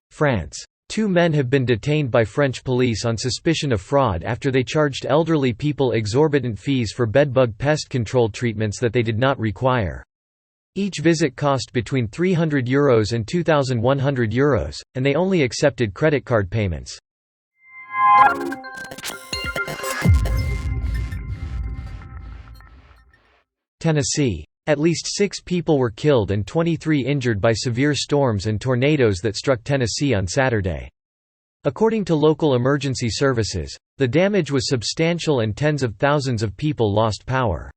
France. 2 men have been detained by French police on suspicion of fraud after they charged elderly people exorbitant fees for bedbug pest control treatments that they did not require. Each visit cost between €300 and €2,100, and they only accepted credit card payments. Tennessee. At least 6 people were killed and 23 injured by severe storms and tornadoes that struck Tennessee on Saturday. According to local emergency services, the damage was substantial and tens of thousands of people lost power.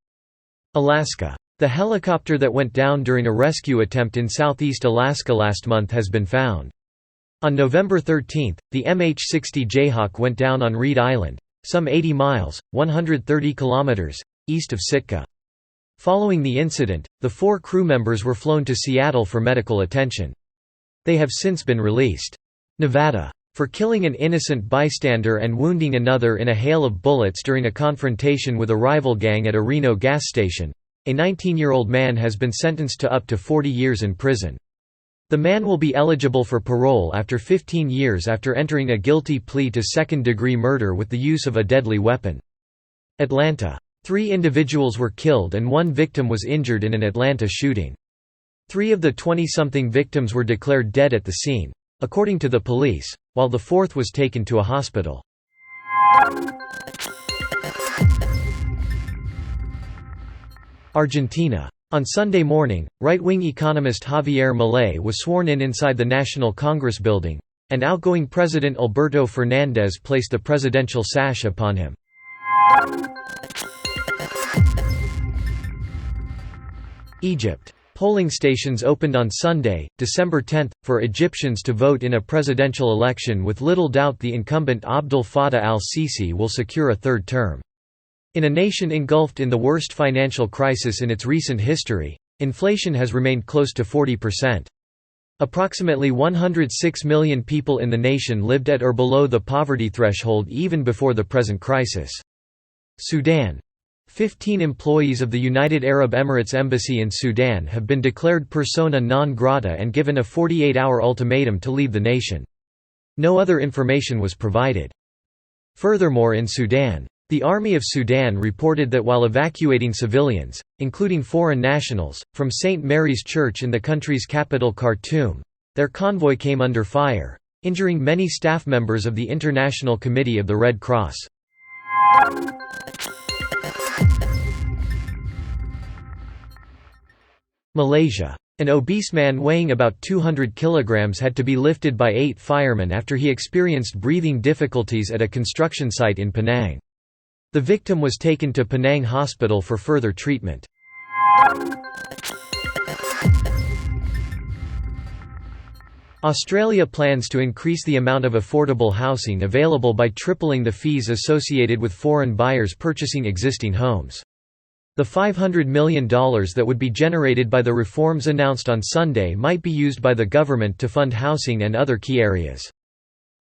Alaska. The helicopter that went down during a rescue attempt in southeast Alaska last month has been found. On November 13, the MH-60 Jayhawk went down on Reed Island, some 80 miles, 130 kilometers, east of Sitka. Following the incident, the 4 crew members were flown to Seattle for medical attention. They have since been released. Nevada. For killing an innocent bystander and wounding another in a hail of bullets during a confrontation with a rival gang at a Reno gas station, a 19-year-old man has been sentenced to up to 40 years in prison. The man will be eligible for parole after 15 years after entering a guilty plea to second-degree murder with the use of a deadly weapon. Atlanta. 3 individuals were killed and 1 victim was injured in an Atlanta shooting. 3 of the 20-something victims were declared dead at the scene, according to the police, while the 4th was taken to a hospital. Argentina. On Sunday morning, right-wing economist Javier Milei was sworn in inside the National Congress building, and outgoing President Alberto Fernandez placed the presidential sash upon him. Egypt. Polling stations opened on Sunday, December 10, for Egyptians to vote in a presidential election with little doubt the incumbent Abdel Fattah al-Sisi will secure a 3rd term. In a nation engulfed in the worst financial crisis in its recent history, inflation has remained close to 40%. Approximately 106 million people in the nation lived at or below the poverty threshold even before the present crisis. Sudan. 15 employees of the United Arab Emirates Embassy in Sudan have been declared persona non grata and given a 48-hour ultimatum to leave the nation. No other information was provided. Furthermore, in Sudan, the Army of Sudan reported that while evacuating civilians, including foreign nationals, from St. Mary's Church in the country's capital Khartoum, their convoy came under fire, injuring many staff members of the International Committee of the Red Cross. Malaysia. An obese man weighing about 200 kilograms had to be lifted by 8 firemen after he experienced breathing difficulties at a construction site in Penang. The victim was taken to Penang Hospital for further treatment. Australia plans to increase the amount of affordable housing available by tripling the fees associated with foreign buyers purchasing existing homes. The $500 million that would be generated by the reforms announced on Sunday might be used by the government to fund housing and other key areas.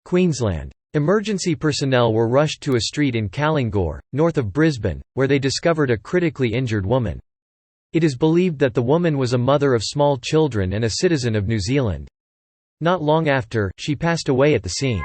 Queensland. Emergency personnel were rushed to a street in Calingor, north of Brisbane, where they discovered a critically injured woman. It is believed that the woman was a mother of small children and a citizen of New Zealand. Not long after, she passed away at the scene.